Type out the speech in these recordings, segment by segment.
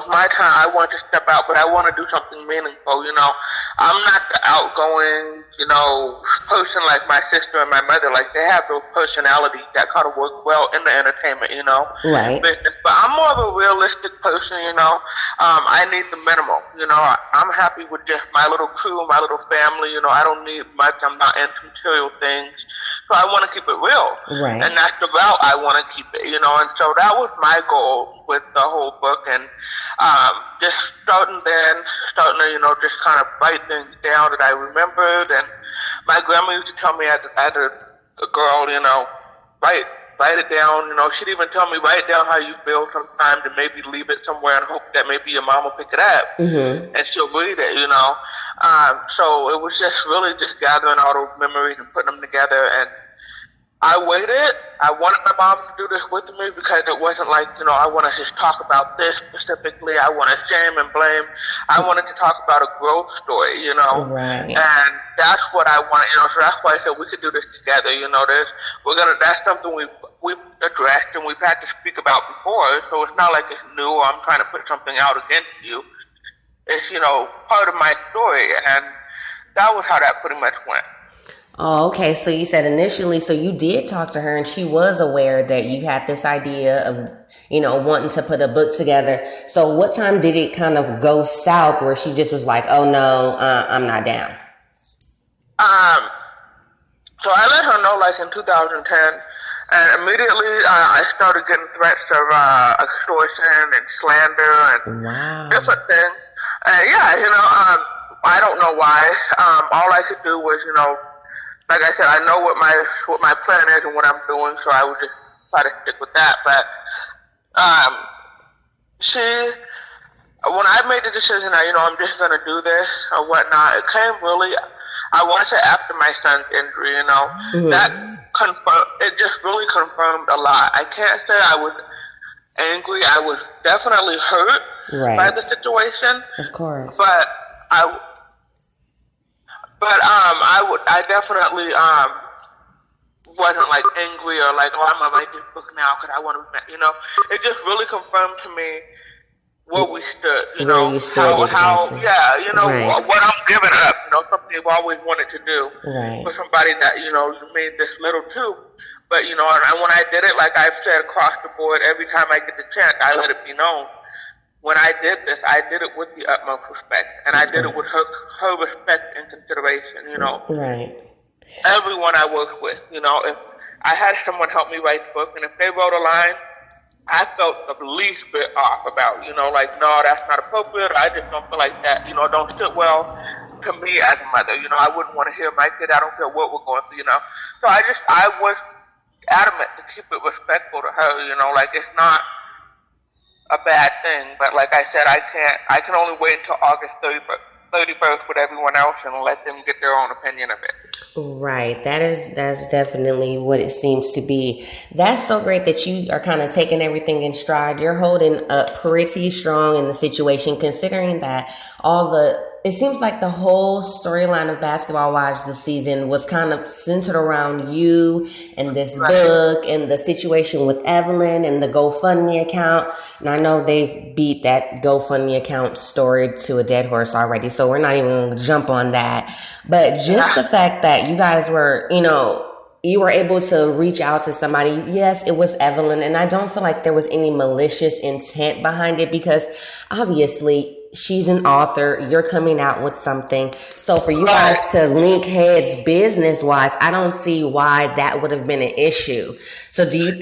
my time, I want to step out, but I want to do something meaningful. I'm not the outgoing, person like my sister and my mother. Like, they have those personalities that kind of work well in the entertainment, Right. business. But I'm more of a realistic person. I need the minimal. I'm happy with just my little crew, my little family. I don't need much. I'm not into material things. So I want to keep it real. Right. And that's the route I want to keep it. And so that was my goal with the whole book. And just starting to, just kind of write things down that I remembered. And my grandma used to tell me as a girl, write it down. She'd even tell me, write down how you feel sometimes and maybe leave it somewhere and hope that maybe your mom will pick it up. Mm-hmm. And she'll read it, So it was just really just gathering all those memories and putting them together. And I waited. I wanted my mom to do this with me because it wasn't like, I want to just talk about this specifically. I want to shame and blame. I wanted to talk about a growth story, Right. And that's what I want, so that's why I said we could do this together. That's something we've addressed and we've had to speak about before. So it's not like it's new or I'm trying to put something out against you. It's, part of my story. And that was how that pretty much went. Oh, okay. So you said initially, so you did talk to her and she was aware that you had this idea of, wanting to put a book together. So what time did it kind of go south where she just was like, oh no, I'm not down? So I let her know like in 2010, and immediately I started getting threats of extortion and slander and different things. I don't know why. All I could do was, like I said, I know what my plan is and what I'm doing, so I would just try to stick with that. But when I made the decision that, I'm just going to do this or whatnot, it came really, I want to say after my son's injury, Mm-hmm. it just really confirmed a lot. I can't say I was angry. I was definitely hurt by the situation. Of course. But I definitely wasn't like angry or like, oh, I'm gonna write this book now because I want to, It just really confirmed to me where we stood, Where you stood, exactly. What I'm giving up, something I've always wanted to do Right. for somebody that you made this little too. But and when I did it, like I've said across the board, every time I get the chance, I let it be known. When I did this, I did it with the utmost respect, and I did it with her respect and consideration. Right. Everyone I worked with, if I had someone help me write the book, and if they wrote a line I felt the least bit off about, like, no, that's not appropriate. I just don't feel like that, don't sit well to me as a mother. I wouldn't want to hear my kid. I don't care what we're going through, So I was adamant to keep it respectful to her, like it's not a bad thing. But like I said, I can only wait until August 31st with everyone else and let them get their own opinion of it. Right. That's definitely what it seems to be. That's so great that you are kind of taking everything in stride. You're holding up pretty strong in the situation, considering that it seems like the whole storyline of Basketball Wives this season was kind of centered around you and this book and the situation with Evelyn and the GoFundMe account. And I know they've beat that GoFundMe account story to a dead horse already, so we're not even going to jump on that. But just the fact that you guys were, you were able to reach out to somebody. Yes, it was Evelyn, and I don't feel like there was any malicious intent behind it because obviously she's an author. You're coming out with something. So for you guys to link heads business-wise, I don't see why that would have been an issue. So do you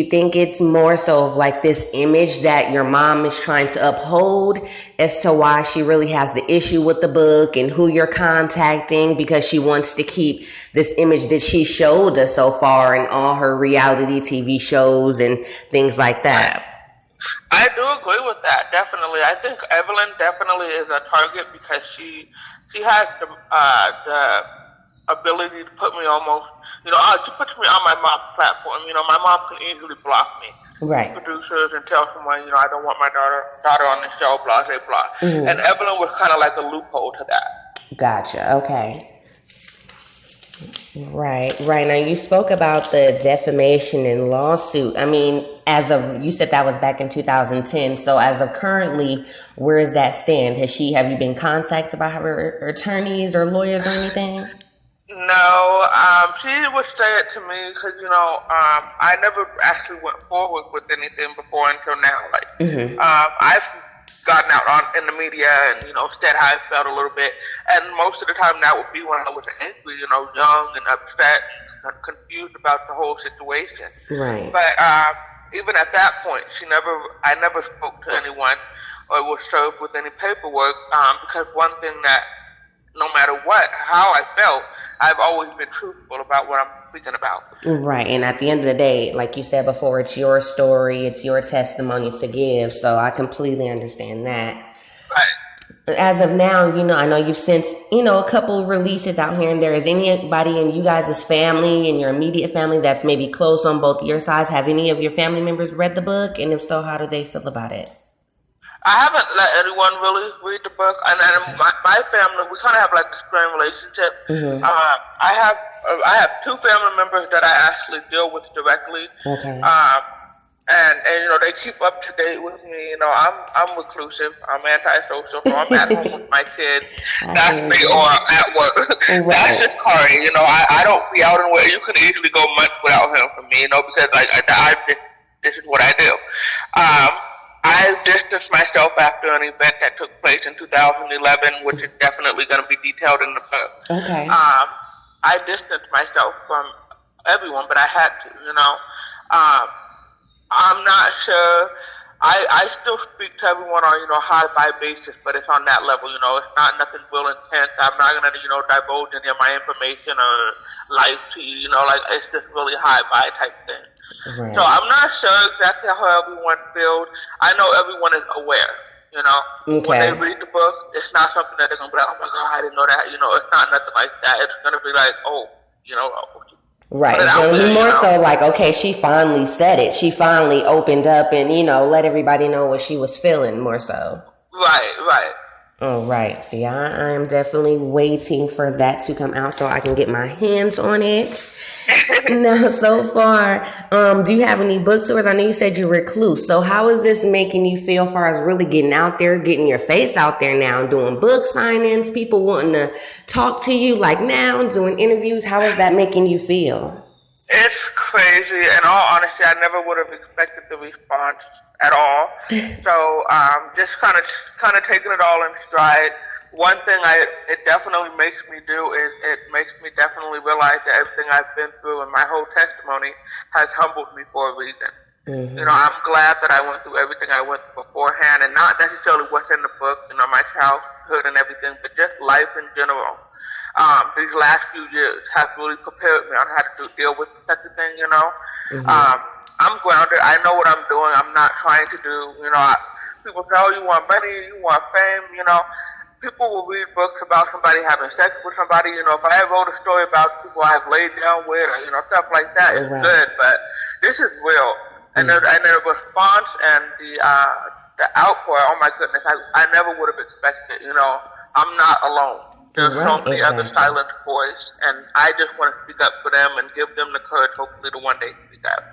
think it's more so of like this image that your mom is trying to uphold as to why she really has the issue with the book and who you're contacting, because she wants to keep this image that she showed us so far in all her reality TV shows and things like that? I do agree with that, definitely. I think Evelyn definitely is a target because she has the ability to put me almost, she puts me on my mom's platform. My mom can easily block me. Right. Producers and tell someone, I don't want my daughter on the show, blah, blah, blah. Mm-hmm. And Evelyn was kind of like a loophole to that. Gotcha. Okay. Right, right. Now you spoke about the defamation and lawsuit. I mean, as of you said that was back in 2010. So as of currently, where does that stand? Have you been contacted by her attorneys or lawyers or anything? No, she would say it to me because I never actually went forward with anything before until now. Like, I've gotten out in the media and said how I felt a little bit, and most of the time that would be when I was angry, young and upset, and confused about the whole situation. Right. But even at that point, I never spoke to anyone or was served with any paperwork because one thing that no matter how I felt, I've always been truthful about what I'm speaking about. Right. And at the end of the day, like you said before, it's your story, it's your testimony to give. So I completely understand that. Right. As of now, I know you've since, a couple releases out here and there. Is anybody in you guys' family and your immediate family that's maybe close on both your sides? Have any of your family members read the book? And if so, how do they feel about it? I haven't let anyone really read the book, and then my family, we kind of have like a strained relationship. I have two family members that I actually deal with directly. Okay. And they keep up to date with me. I'm reclusive. I'm antisocial, so I'm at home with my kids. That's me, or at work. Right. That's just Takari. I don't be out and where you can easily go months without him from me. Because this is what I do. I distanced myself after an event that took place in 2011, which is definitely going to be detailed in the book. Okay. I distanced myself from everyone, but I had to, I'm not sure. I still speak to everyone on, high-by basis, but it's on that level, it's not nothing real intense. I'm not going to, divulge any of my information or life to you, it's just really high-by type thing. Right. So I'm not sure exactly how everyone feels. I know everyone is aware, Okay. When they read the book, it's not something that they're going to be like, oh my God, I didn't know that. It's not nothing like that. It's going to be like, oh, Right. It's going to be more so like, okay, she finally said it. She finally opened up and, let everybody know what she was feeling more so. Right. Oh, right. See, I am definitely waiting for that to come out so I can get my hands on it. Now, so far, do you have any bookstores? I know you said you're recluse. So how is this making you feel as far as really getting out there, getting your face out there now, doing book signings, people wanting to talk to you like now, doing interviews? How is that making you feel? It's crazy. In all honesty, I never would have expected the response at all. So just kind of taking it all in stride. One thing it definitely makes me do is it makes me definitely realize that everything I've been through and my whole testimony has humbled me for a reason. Mm-hmm. I'm glad that I went through everything I went through beforehand, and not necessarily what's in the book, my childhood and everything, but just life in general. These last few years have really prepared me on how to deal with such a thing, Mm-hmm. I'm grounded. I know what I'm doing. I'm not trying to do, people say, oh, you want money, you want fame, People will read books about somebody having sex with somebody. If I wrote a story about people I've laid down with, or, stuff like that, it's good. But this is real. And the response and the outpour, oh my goodness, I never would have expected it. I'm not alone. There's so many other silent voices, and I just want to speak up for them and give them the courage, hopefully, to one day speak up.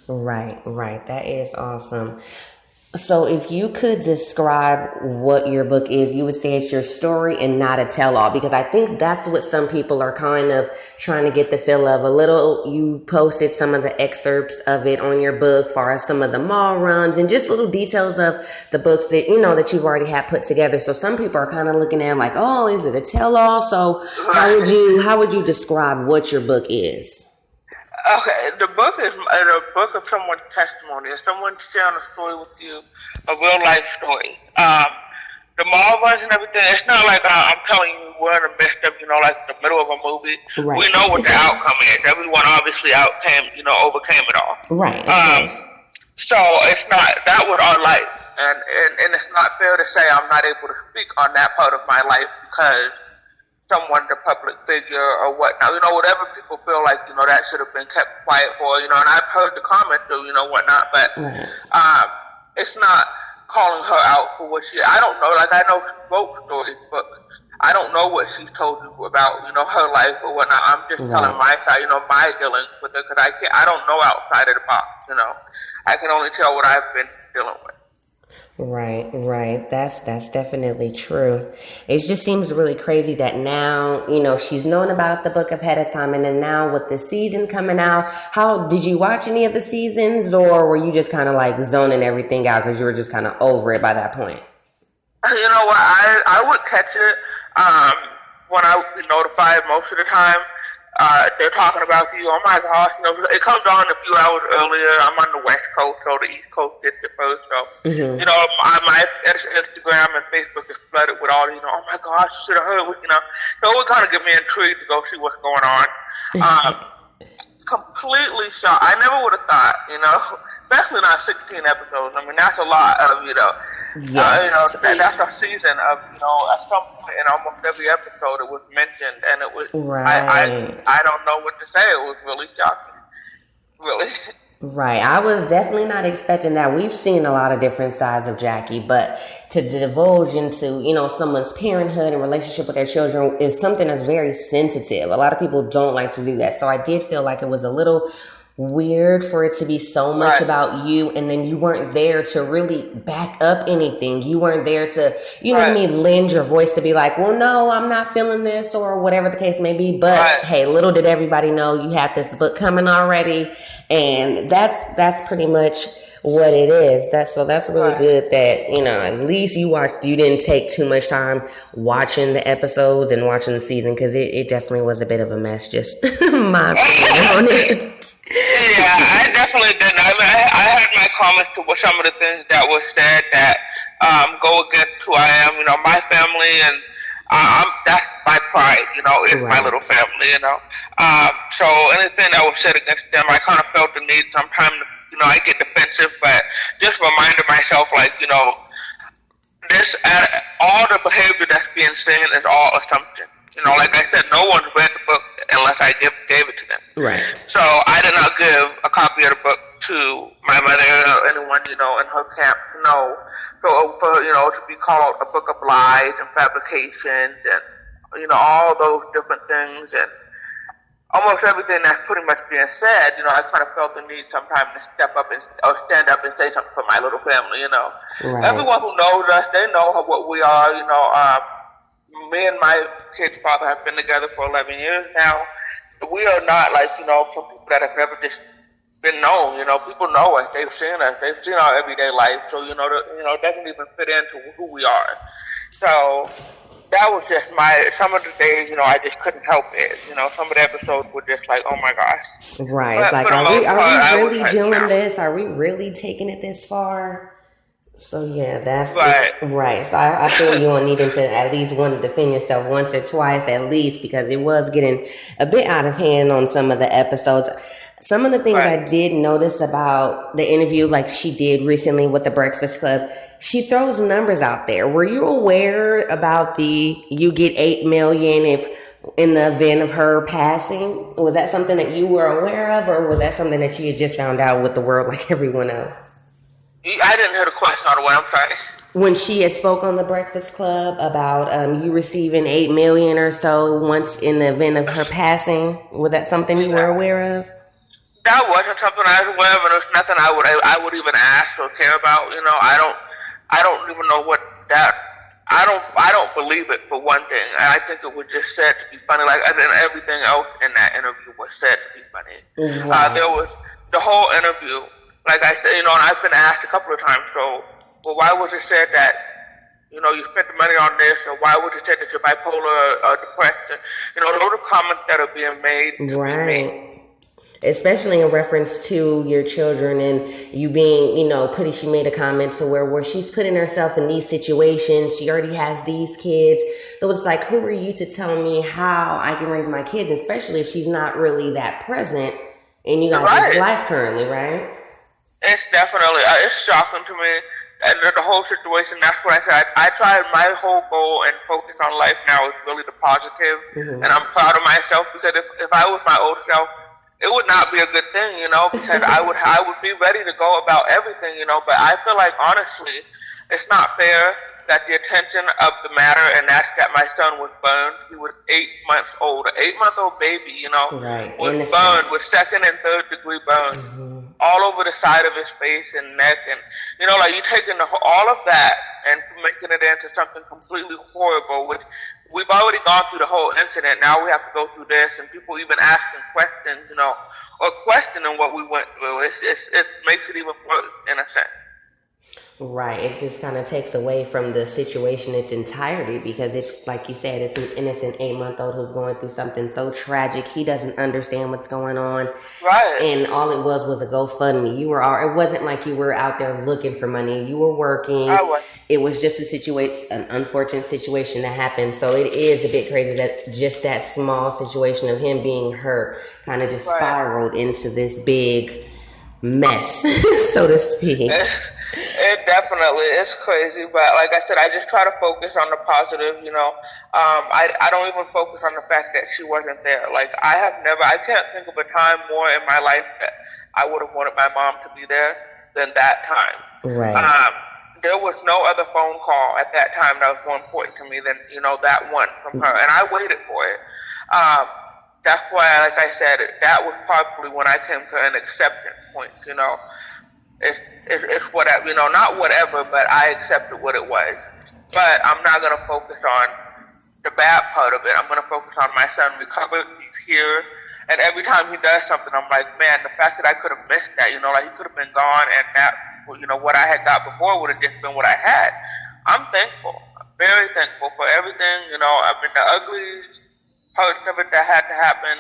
Right. That is awesome. So if you could describe what your book is, you would say it's your story and not a tell-all, because I think that's what some people are kind of trying to get the feel of. You posted some of the excerpts of it on your book, far as some of the mall runs and just little details of the books that, that you've already had put together. So some people are kind of looking at it like, oh, is it a tell-all? So how would you describe what your book is? Okay, the book is a book of someone's testimony. If someone's sharing a story with you, a real life story. The mall runs and everything, it's not like I'm telling you we're in the midst of, like the middle of a movie. Right. We know what the outcome is. Everyone obviously overcame it all. Right. So it's not, that was our life. And it's not fair to say I'm not able to speak on that part of my life because someone's a public figure or whatnot, whatever people feel like, that should have been kept quiet for, and I've heard the comments too, whatnot, but it's not calling her out for what I don't know, like I know she wrote stories, but I don't know what she's told you about, her life or whatnot. I'm just telling Right. my side, my dealings with her, because I don't know outside of the box. I can only tell what I've been dealing with. Right, right. That's definitely true. It just seems really crazy that now, she's known about the book ahead of time, and then now with the season coming out, how did you watch any of the seasons, or were you just kind of like zoning everything out because you were just kind of over it by that point? You know what? I would catch it when I would be notified most of the time. They're talking about you. Oh my gosh! It comes on a few hours earlier. I'm on the West Coast, so the East Coast gets it first. So, Mm-hmm. my Instagram and Facebook is flooded with all these. Oh my gosh! Should have heard. So it would kind of get me intrigued to go see what's going on. Um, Completely shocked. I never would have thought. Especially not 16 episodes. I mean, that's a lot Yes. that's a season of, at some point in almost every episode it was mentioned, and it was, Right. I don't know what to say. It was really shocking. Really. Right. I was definitely not expecting that. We've seen a lot of different sides of Jackie, but to divulge into, someone's parenthood and relationship with their children is something that's very sensitive. A lot of people don't like to do that. So I did feel like it was a little weird for it to be so much Right. about you, and then you weren't there to really back up anything. You weren't there to, you know what I Right. mean, lend your voice to be like, well, no, I'm not feeling this, or whatever the case may be. But Right. hey, little did everybody know you had this book coming already, and that's pretty much what it is. That's really Right. good that at least you didn't take too much time watching the episodes and watching the season, because it definitely was a bit of a mess, just my opinion on it. Yeah, I definitely didn't. I mean, I had my comments to some of the things that were said that go against who I am. My family, and that's my pride. It's my little Right. family. So anything that was said against them, I kind of felt the need sometimes. I get defensive, but just reminded myself, like, this all the behavior that's being seen is all assumption. Like I said, no one's read the book unless I gave it to them. Right. So I did not give a copy of the book to my mother or anyone, in her camp to know. So for, to be called a book of lies and fabrications and, all those different things and almost everything that's pretty much being said, I kind of felt the need sometimes to step up or stand up and say something for my little family. Right. Everyone who knows us, they know what we are. Me and my kid's father have been together for 11 years now. We are not like, some people that have never just been known. People know us. They've seen us. They've seen our everyday life. So, it doesn't even fit into who we are. So that was just some of the days, I just couldn't help it. Some of the episodes were just like, oh my gosh. Right. It's But like, for the are we most part, I was really like, doing no. this? Are we really taking it this far? So yeah, that's Right. right. So I feel you on needing to at least want to defend yourself once or twice at least, because it was getting a bit out of hand on some of the episodes. Some of the things Right. I did notice about the interview, like she did recently with the Breakfast Club, she throws numbers out there. Were you aware about you get 8 million if in the event of her passing? Was that something that you were aware of, or was that something that you had just found out with the world like everyone else? I didn't hear the question all the way. I'm sorry. When she had spoke on the Breakfast Club about you receiving 8 million or so once in the event of her passing, was that something you were Yeah. aware of? That wasn't something I was aware of, and it's nothing I would even ask or care about. I don't even know what that. I don't believe it for one thing. I think it was just said to be funny. Like, and then everything else in that interview was said to be funny. There Right. was the whole interview. Like I said, and I've been asked a couple of times. So, well, why was it said that you spent the money on this, or why would you say that you're bipolar or depressed? Those are comments that are being made to be made. Right. Especially in reference to your children and you being, she made a comment to where she's putting herself in these situations. She already has these kids. So it's like, who are you to tell me how I can raise my kids, especially if she's not really that present in you guys' Right. life currently, right? It's definitely, it's shocking to me. And the whole situation, that's what I said. I tried, my whole goal and focus on life now is really the positive. And I'm proud of myself, because if I was my old self, it would not be a good thing, because I would be ready to go about everything, but I feel like, honestly, It's not fair that the attention of the matter, and that's that my son was burned. He was 8 months old. An 8-month-old baby, Right. was Innocent. burned with second and third degree burns all over the side of his face and neck. And, like you taking all of that and making it into something completely horrible, which we've already gone through the whole incident. Now we have to go through this, and people even asking questions, or questioning what we went through. It makes it even worse in a sense. Right. It just kind of takes away from the situation its entirety because it's like you said, it's an innocent 8-month-old who's going through something so tragic. He doesn't understand what's going on. Right. And all it was a GoFundMe. It wasn't like you were out there looking for money. You were working. It was just an unfortunate situation that happened. So it is a bit crazy that just that small situation of him being hurt kind of just spiraled into this big mess, so to speak. It definitely is crazy, but like I said, I just try to focus on the positive. I don't even focus on the fact that she wasn't there. Like I can't think of a time more in my life that I would have wanted my mom to be there than that time. Right. There was no other phone call at that time that was more important to me than that one from her, and I waited for it. That's why, like I said, that was probably when I came to an acceptance point. It's whatever, not whatever, but I accepted what it was. But I'm not going to focus on the bad part of it. I'm going to focus on my son recovered. He's here. And every time he does something, I'm like, man, the fact that I could have missed that, he could have been gone, and that, what I had got before would have just been what I had. I'm thankful. I'm very thankful for everything, the ugly parts of it that had to happen.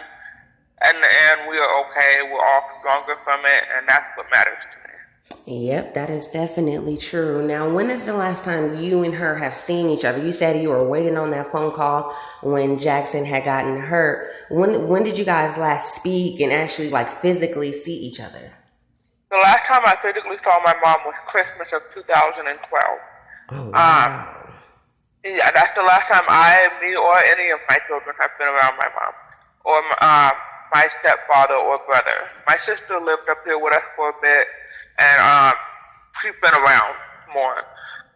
And we are okay. We're all stronger from it, and that's what matters to me. Yep, that is definitely true. Now, when is the last time you and her have seen each other? You said you were waiting on that phone call when Jackson had gotten hurt. When did you guys last speak and actually physically see each other? The last time I physically saw my mom was Christmas of 2012. Oh, wow. Yeah, that's the last time me, or any of my children have been around my mom or my stepfather or brother. My sister lived up here with us for a bit, and she's been around more.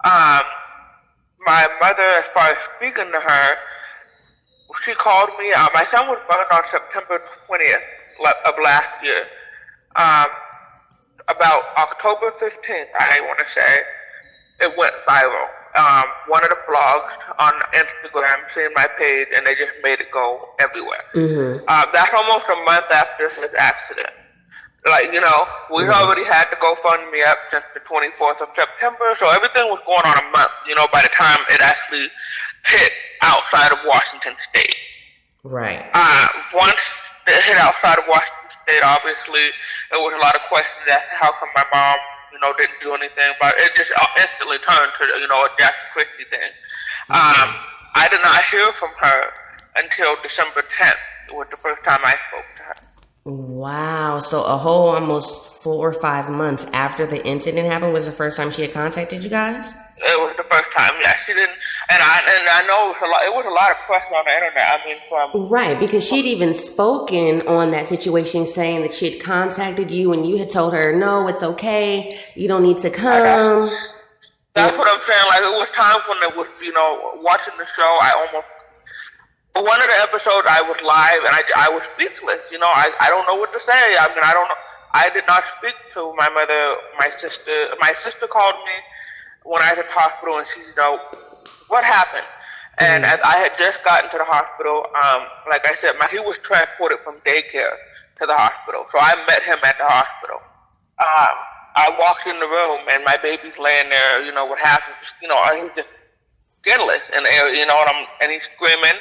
My mother, as far as speaking to her, she called me. My son was born on September 20th of last year. About October 15th, I want to say, it went viral. One of the blogs on Instagram seen my page, and they just made it go everywhere. Mm-hmm. That's almost a month after his accident. We already had the GoFundMe up since the 24th of September, so everything was going on a month, by the time it actually hit outside of Washington State. Right. Once it hit outside of Washington State, obviously, there was a lot of questions as to how come my mom, didn't do anything, but it just instantly turned to, a Jack Christie thing. I did not hear from her until December 10th. It was the first time I spoke to her. Wow. So a whole almost 4 or 5 months after the incident happened was the first time she had contacted you guys? It was the first time, yeah. She didn't, and I know it was a lot of pressure on the internet. Right, because she'd even spoken on that situation, saying that she had contacted you and you had told her, no, it's okay, you don't need to come. That's what I'm saying. It was times when it was, watching the show, one of the episodes I was live and I was speechless. I don't know what to say. I don't know. I did not speak to my mother, my sister. My sister called me when I was at the hospital, and she said, what happened? And as I had just gotten to the hospital, like I said, he was transported from daycare to the hospital. So I met him at the hospital. I walked in the room, and my baby's laying there, with half of, he's just skinless in the air, and he's screaming.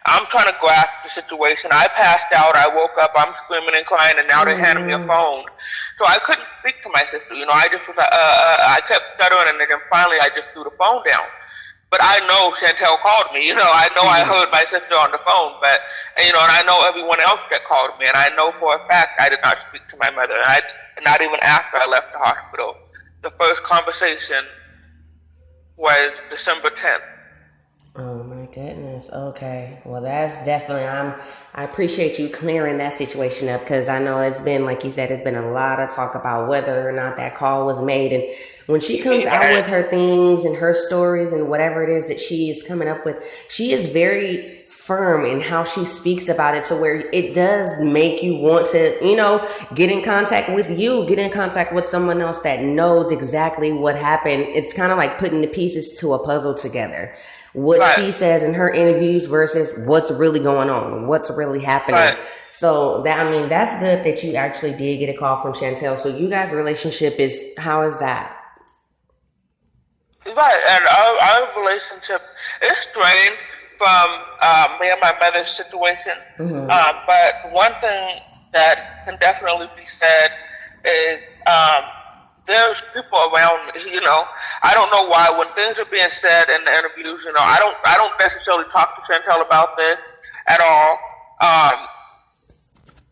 I'm trying to grasp the situation. I passed out. I woke up. I'm screaming and crying, and now they handed me a phone. So I couldn't speak to my sister. I just was I kept stuttering, and then finally I just threw the phone down. But I know Chantel called me. I know I heard my sister on the phone, and I know everyone else that called me, and I know for a fact I did not speak to my mother. Not even after I left the hospital. The first conversation was December 10th. Oh my goodness. Okay. Well, that's definitely, I appreciate you clearing that situation up, because I know it's been, like you said, it's been a lot of talk about whether or not that call was made. And When she comes out with her things and her stories and whatever it is that she is coming up with, she is very firm in how she speaks about it, to where it does make you want to, get in contact with you, get in contact with someone else that knows exactly what happened. It's kind of like putting the pieces to a puzzle together. What she says in her interviews versus what's really going on, what's really happening. Right. So that's good that you actually did get a call from Chantel. So you guys' relationship how is that? Right, and our relationship is strained from me and my mother's situation. Mm-hmm. But one thing that can definitely be said is there's people around me. I don't know why when things are being said in the interviews. I don't necessarily talk to Chantel about this at all.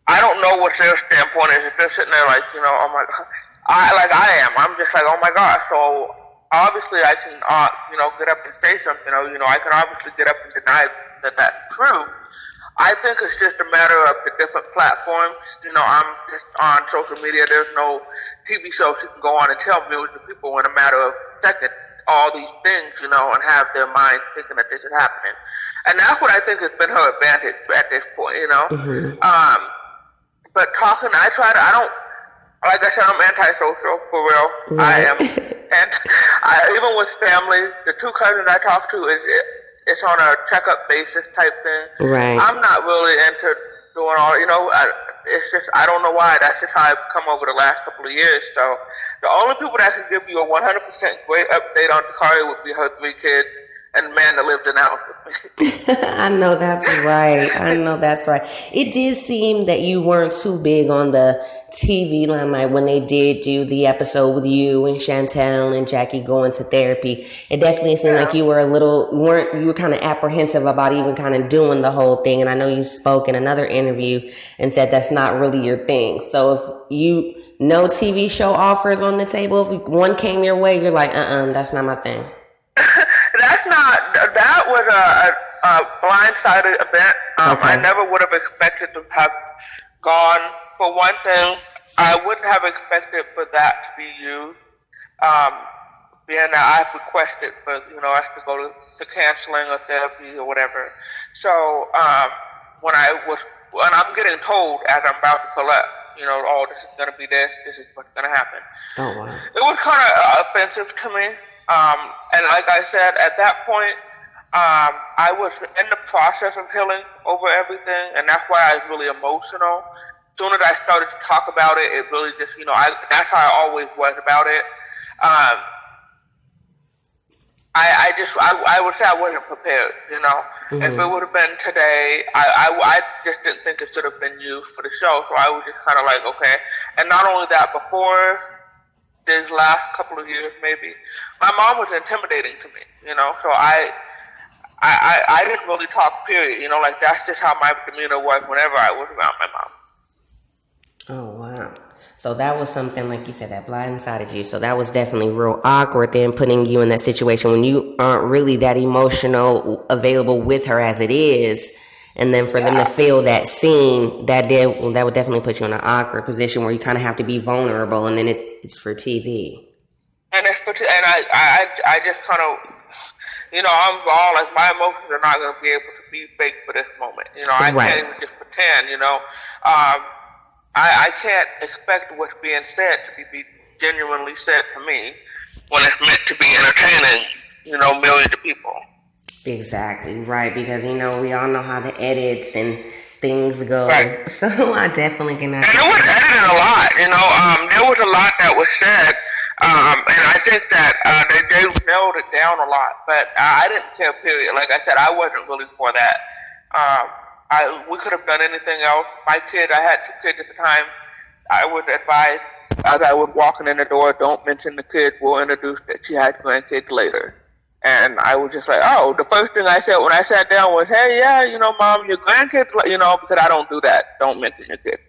I don't know what their standpoint is. If they're sitting there like, oh my God, I am. I'm just like, oh my God. So obviously I can, get up and say something. I can obviously get up and deny that that's true. I think it's just a matter of the different platforms. I'm just on social media. There's no TV shows you can go on and tell millions of people in a matter of seconds all these things, and have their mind thinking that this is happening. And that's what I think has been her advantage at this point, Mm-hmm. But talking, like I said, I'm antisocial, for real. Right. I am. And even with family, the two cousins I talk to, it's on a checkup basis type thing. Right. I'm not really into doing all, it's just, I don't know why. That's just how I've come over the last couple of years. So the only people that can give you a 100% great update on Takari would be her 3 kids and the man that lived in the house with me. I know that's right. It did seem that you weren't too big on the TV limelight when they did do the episode with you and Chantel and Jackie going to therapy. It definitely seemed like you were you were kind of apprehensive about even kind of doing the whole thing. And I know you spoke in another interview and said that's not really your thing. So if no TV show offers on the table, if one came your way, you're like, that's not my thing. That was a blindsided event. Okay. I never would have expected to have gone. For one thing, I wouldn't have expected for that to be used. Being that I've requested for, us to go to counseling or therapy or whatever. So, when I'm getting told as I'm about to pull up, oh, this is going to be this is what's going to happen. Oh, wow. It was kind of offensive to me. And like I said, at that point, I was in the process of healing over everything, and that's why I was really emotional. As soon as I started to talk about it, it really just, that's how I always was about it. I would say I wasn't prepared, Mm-hmm. If it would have been today, I just didn't think it should have been used for the show, so I was just kind of like, okay. And not only that, before these last couple of years, maybe, my mom was intimidating to me, so I didn't really talk, period, like that's just how my demeanor was whenever I was around my mom. Oh, wow. So that was something, like you said, that blindsided you. So that was definitely real awkward then, putting you in that situation when you aren't really that emotional, available with her as it is. And then for them to feel that scene, that would definitely put you in an awkward position where you kind of have to be vulnerable, and then it's for TV. And it's and I just kind of, I'm raw. Like my emotions are not going to be able to be fake for this moment. I can't even just pretend. I can't expect what's being said to be genuinely said to me when it's meant to be entertaining, millions of people. Exactly, right, because, we all know how the edits and things go. Right. So I definitely cannot. And it was edited a lot, there was a lot that was said, and I think that they nailed it down a lot, but I didn't care, period. Like I said, I wasn't really for that. We could have done anything else. I had 2 kids at the time. I would advise, as I was walking in the door, don't mention the kids. We'll introduce that she has grandkids later. And I was just like, oh, the first thing I said when I sat down was, hey, yeah, Mom, your grandkids, because I don't do that. Don't mention your kids.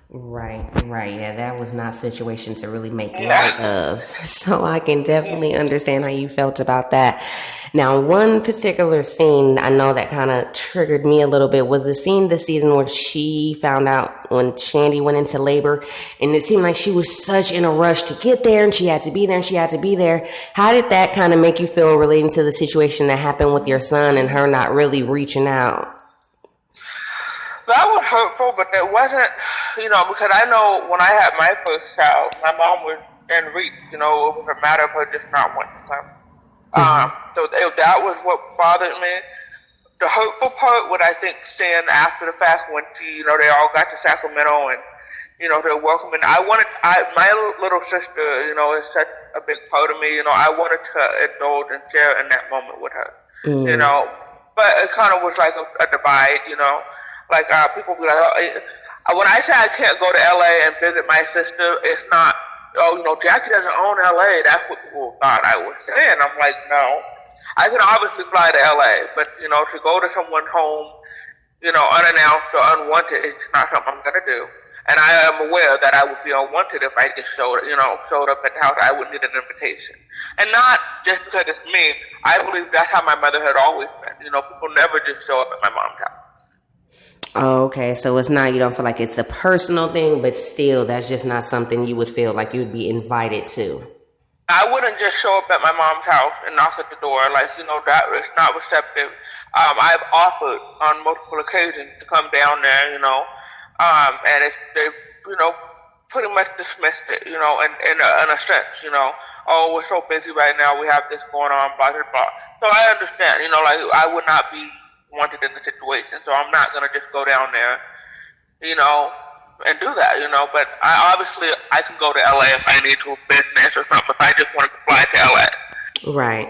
Right. Yeah, that was not a situation to really make light of. So I can definitely understand how you felt about that. Now, one particular scene I know that kind of triggered me a little bit was the scene this season where she found out when Shandy went into labor, and it seemed like she was such in a rush to get there, and she had to be there, and she had to be there. How did that kind of make you feel relating to the situation that happened with your son and her not really reaching out? That was hurtful, but it wasn't, because I know when I had my first child, my mom was in reach, it was a matter of her just not wanting to come. So that was what bothered me. The hurtful part would, I think, stand after the fact when they all got to Sacramento and, they're welcoming. My little sister, is such a big part of me. I wanted to indulge and share in that moment with her, but it kind of was like a divide, like people be like, when I say I can't go to LA and visit my sister, it's not, Jackie doesn't own LA. That's what people thought I was saying. I'm like, no. I can obviously fly to LA, but, to go to someone's home, unannounced or unwanted, it's not something I'm going to do. And I am aware that I would be unwanted if I just showed up at the house. I would need an invitation. And not just because it's me. I believe that's how my mother had always been. People never just show up at my mom's house. Oh, okay, so it's not, you don't feel like it's a personal thing, but still, that's just not something you would feel like you would be invited to. I wouldn't just show up at my mom's house and knock at the door, that is not receptive. I've offered on multiple occasions to come down there, and they pretty much dismissed it, in a sense, oh, we're so busy right now, we have this going on, blah, blah, blah. So I understand, I would not be wanted in the situation, so I'm not going to just go down there, and do that, but I can go to LA if I need to, business or something, if I just want to fly to LA. Right.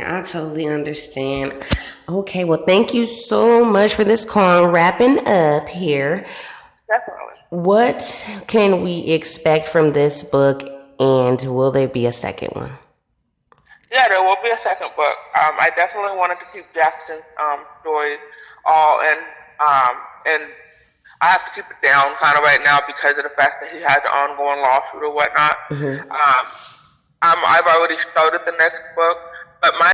I totally understand. Okay, well, thank you so much for this call. Wrapping up here. Definitely. What can we expect from this book, and will there be a second one? Yeah, there will be a second book. I definitely wanted to keep Jackson's story all and I have to keep it down kind of right now because of the fact that he has an ongoing lawsuit or whatnot. I've already started the next book, but my